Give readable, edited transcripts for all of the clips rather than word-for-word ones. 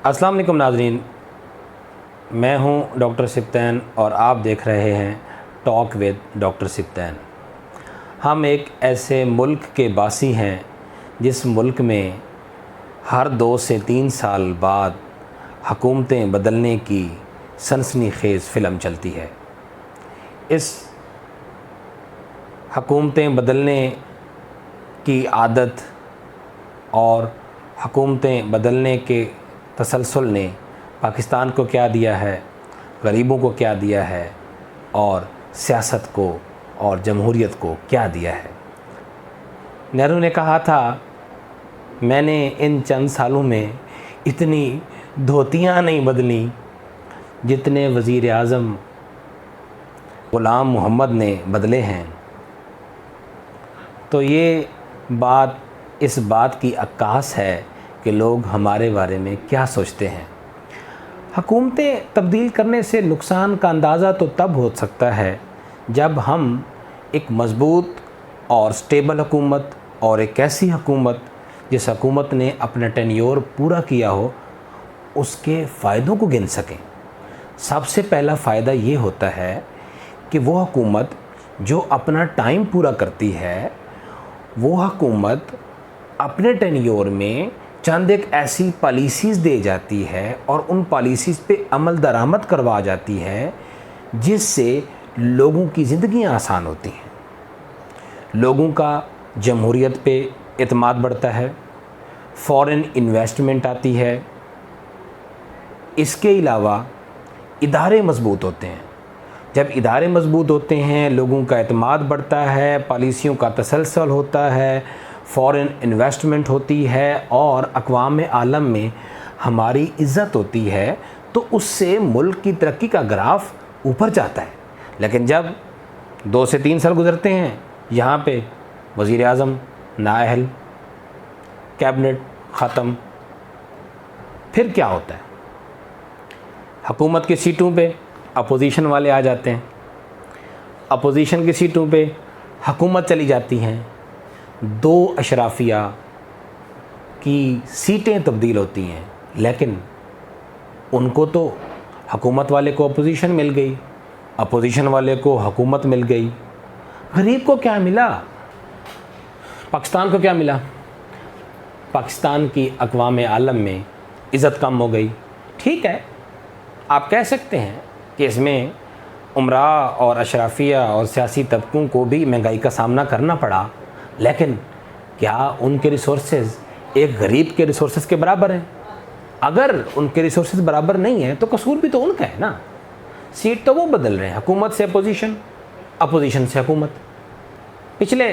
अस्सलाम वालेकुम नाज़रीन, मैं हूं डॉक्टर सिब्तैन और आप देख रहे हैं टॉक विद डॉक्टर सिब्तैन। हम एक ऐसे मुल्क के बासी हैं जिस मुल्क में हर 2 से 3 साल बाद हुकूमतें बदलने की सनसनीखेज़ फ़िल्म चलती है। इस हुकूमतें बदलने की आदत और हुकूमतें बदलने के तसलसल ने पाकिस्तान को क्या दिया है, गरीबों को क्या दिया है और सियासत को और जमहूरियत को क्या दिया है। नेहरू ने कहा था, मैंने इन चंद सालों में इतनी धोतियाँ नहीं बदली जितने वज़ीर आज़म ग़ुलाम मोहम्मद ने बदले हैं। तो ये बात इस बात की अक्कास है कि लोग हमारे बारे में क्या सोचते हैं। हुकूमतें तब्दील करने से नुकसान का अंदाज़ा तो तब हो सकता है जब हम एक मज़बूत और स्टेबल हुकूमत और एक ऐसी हुकूमत जिस हुकूमत ने अपना टेन्योर पूरा किया हो उसके फ़ायदों को गिन सकें। सबसे पहला फ़ायदा ये होता है कि वो हुकूमत जो अपना टाइम पूरा करती है, वो हुकूमत अपने टेन्योर में चंद एक ऐसी पॉलिसीज़ दे जाती है और उन पॉलिसीज़ पे अमल दरामद करवा जाती है जिससे लोगों की ज़िंदगियाँ आसान होती हैं, लोगों का जमहूरियत पे एतमाद बढ़ता है, फ़ॉरेन इन्वेस्टमेंट आती है। इसके अलावा इदारे मज़बूत होते हैं। जब इदारे मज़बूत होते हैं, लोगों का एतमाद बढ़ता है, पॉलिसियों का तसलसल होता है, फ़ॉरेन इन्वेस्टमेंट होती है और अक़वाम आलम में हमारी इज़्ज़त होती है, तो उससे मुल्क की तरक्की का ग्राफ ऊपर जाता है। लेकिन जब 2 से 3 साल गुज़रते हैं, यहाँ पे वज़ीर आज़म नाअहल, कैबिनेट ख़त्म, फिर क्या होता है? हुकूमत की सीटों पे अपोजिशन वाले आ जाते हैं, अपोजिशन की सीटों पे हुकूमत चली जाती हैं, 2 अशराफिया की सीटें तब्दील होती हैं, लेकिन उनको तो हुकूमत वाले को अपोजिशन मिल गई, अपोजिशन वाले को हुकूमत मिल गई। गरीब को क्या मिला? पाकिस्तान को क्या मिला? पाकिस्तान की अक़वाम आलम में इज़्ज़त कम हो गई। ठीक है, आप कह सकते हैं कि इसमें उमरा और अशराफिया और सियासी तबकों को भी महंगाई का सामना करना पड़ा, लेकिन क्या उनके रिसोर्सेज एक गरीब के रिसोर्सेज के बराबर हैं? अगर उनके रिसोर्सेज बराबर नहीं हैं तो कसूर भी तो उनका है ना। सीट तो वो बदल रहे हैं, हुकूमत से अपोजिशन, अपोजिशन से हुकूमत। पिछले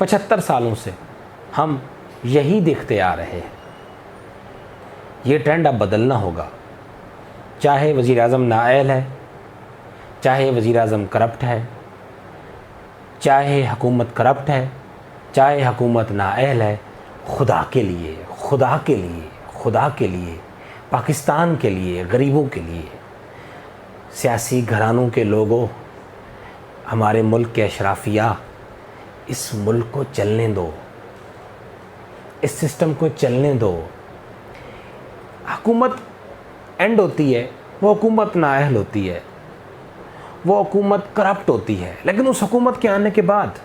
75 सालों से हम यही देखते आ रहे हैं। ये ट्रेंड अब बदलना होगा। चाहे वज़ीर आज़म नाअहल है, चाहे वज़ीर आज़म करप्ट है, चाहे हुकूमत करप्ट है, चाहे हुकूमत नाअहल है, खुदा के लिए, खुदा के लिए, खुदा के लिए, पाकिस्तान के लिए, गरीबों के लिए, सियासी घरानों के लोगों, हमारे मुल्क के अशराफिया, इस मुल्क को चलने दो, इस सिस्टम को चलने दो। हुकूमत एंड होती है, वो हुकूमत नाअहल होती है, वो हुकूमत करप्ट होती है, लेकिन उस हुकूमत के आने के बाद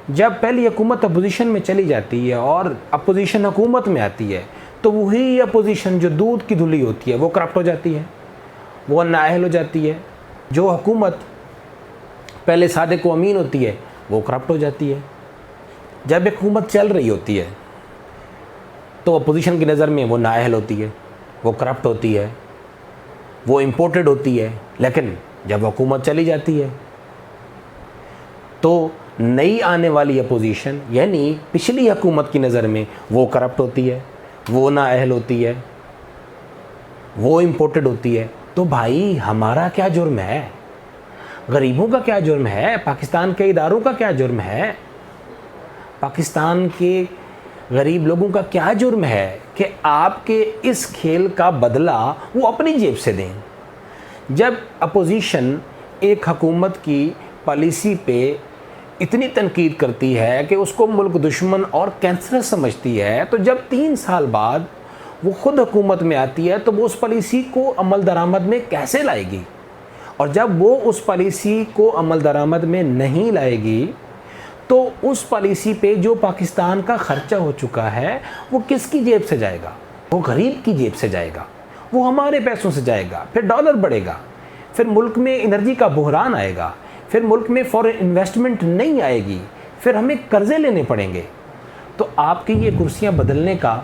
जब पहली हुकूमत अपोजिशन में चली जाती है और अपोजिशन हुकूमत में आती है, तो वही अपोजिशन जो दूध की धुली होती है वो करप्ट हो जाती है, वो नाअहल हो जाती है। जो हुकूमत पहले सादिक व अमीन होती है वो करप्ट हो जाती है। जब एक हुकूमत चल रही होती है तो अपोजिशन की नज़र में वो नाअहल होती है, वो करप्ट होती है, वो इम्पोर्टेड होती है। लेकिन जब हुकूमत चली जाती है तो नई आने वाली अपोजिशन यानी पिछली हुकूमत की नज़र में वो करप्ट होती है, वो नाअहल होती है, वो इम्पोर्टेड होती है। तो भाई हमारा क्या जुर्म है? गरीबों का क्या जुर्म है? पाकिस्तान के इदारों का क्या जुर्म है? पाकिस्तान के गरीब लोगों का क्या जुर्म है कि आपके इस खेल का बदला वो अपनी जेब से दें? जब अपोजिशन एक हुकूमत की पॉलिसी पे اتنی تنقید کرتی ہے کہ اس کو ملک دشمن اور کینسرس سمجھتی ہے، تو جب 3 سال بعد وہ خود حکومت میں آتی ہے تو وہ اس پالیسی کو عمل درآمد میں کیسے لائے گی؟ اور جب وہ اس پالیسی کو عمل درآمد میں نہیں لائے گی تو اس پالیسی پہ جو پاکستان کا خرچہ ہو چکا ہے وہ کس کی جیب سے جائے گا؟ وہ غریب کی جیب سے جائے گا، وہ ہمارے پیسوں سے جائے گا، پھر ڈالر بڑھے گا، پھر ملک میں انرجی کا بحران آئے گا، پھر ملک میں فورن انویسٹمنٹ نہیں آئے گی، پھر ہمیں قرضے لینے پڑیں گے۔ تو آپ کی یہ کرسیاں بدلنے کا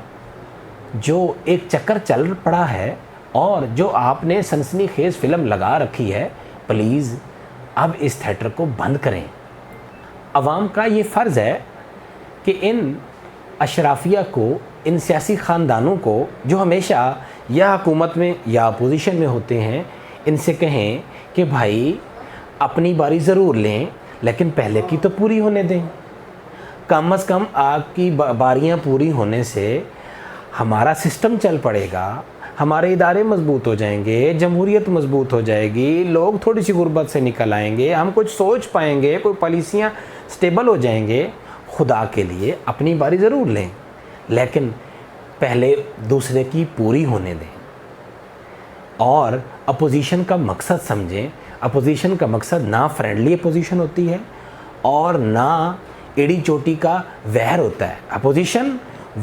جو ایک چکر چل پڑا ہے اور جو آپ نے سنسنی خیز فلم لگا رکھی ہے، پلیز اب اس تھیٹر کو بند کریں۔ عوام کا یہ فرض ہے کہ ان اشرافیہ کو، ان سیاسی خاندانوں کو جو ہمیشہ یا حکومت میں یا اپوزیشن میں ہوتے ہیں، ان سے کہیں کہ بھائی اپنی باری ضرور لیں لیکن پہلے کی تو پوری ہونے دیں۔ کم از کم آپ کی باریاں پوری ہونے سے ہمارا سسٹم چل پڑے گا، ہمارے ادارے مضبوط ہو جائیں گے، جمہوریت مضبوط ہو جائے گی، لوگ تھوڑی سی غربت سے نکل آئیں گے، ہم کچھ سوچ پائیں گے، کوئی پالیسیاں سٹیبل ہو جائیں گے۔ خدا کے لیے اپنی باری ضرور لیں لیکن پہلے دوسرے کی پوری ہونے دیں، اور اپوزیشن کا مقصد سمجھیں۔ اپوزیشن کا مقصد نہ فرینڈلی اپوزیشن ہوتی ہے اور نہ ایڑی چوٹی کا وہر ہوتا ہے۔ اپوزیشن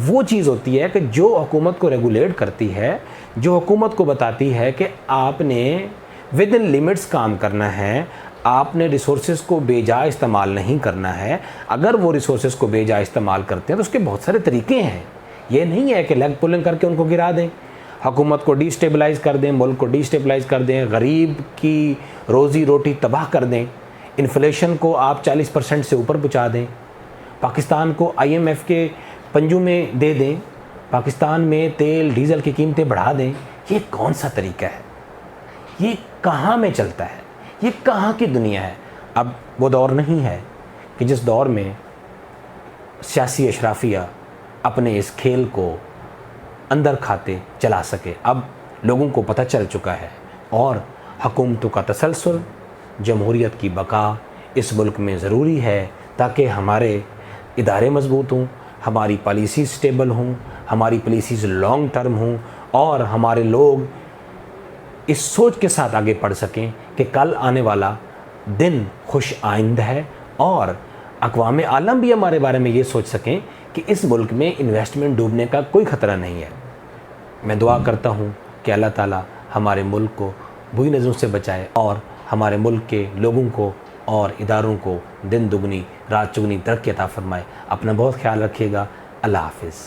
وہ چیز ہوتی ہے کہ جو حکومت کو ریگولیٹ کرتی ہے، جو حکومت کو بتاتی ہے کہ آپ نے ود ان لیمٹس کام کرنا ہے، آپ نے ریسورسز کو بے جا استعمال نہیں کرنا ہے۔ اگر وہ ریسورسز کو بے جا استعمال کرتے ہیں تو اس کے بہت سارے طریقے ہیں، یہ نہیں ہے کہ لیگ پولنگ کر کے ان کو گرا دیں، حکومت کو ڈی سٹیبلائز کر دیں، ملک کو ڈی سٹیبلائز کر دیں، غریب کی روزی روٹی تباہ کر دیں، انفلیشن کو آپ 40% سے اوپر پہنچا دیں، پاکستان کو IMF کے پنجوں میں دے دیں، پاکستان میں تیل ڈیزل کی قیمتیں بڑھا دیں۔ یہ کون سا طریقہ ہے؟ یہ کہاں میں چلتا ہے؟ یہ کہاں کی دنیا ہے؟ اب وہ دور نہیں ہے کہ جس دور میں سیاسی اشرافیہ اپنے اس کھیل کو اندر کھاتے چلا سکے۔ اب لوگوں کو پتہ چل چکا ہے اور حکومتوں کا تسلسل، جمہوریت کی بقا اس ملک میں ضروری ہے تاکہ ہمارے ادارے مضبوط ہوں، ہماری پالیسیز سٹیبل ہوں، ہماری پالیسیز لانگ ٹرم ہوں، اور ہمارے لوگ اس سوچ کے ساتھ آگے بڑھ سکیں کہ کل آنے والا دن خوش آئند ہے، اور اقوام عالم بھی ہمارے بارے میں یہ سوچ سکیں کہ اس ملک میں انویسٹمنٹ ڈوبنے کا کوئی خطرہ نہیں ہے۔ میں دعا کرتا ہوں کہ اللہ تعالیٰ ہمارے ملک کو بری نظروں سے بچائے اور ہمارے ملک کے لوگوں کو اور اداروں کو دن دگنی رات چگنی ترقی عطا فرمائے۔ اپنا بہت خیال رکھیے گا۔ اللہ حافظ۔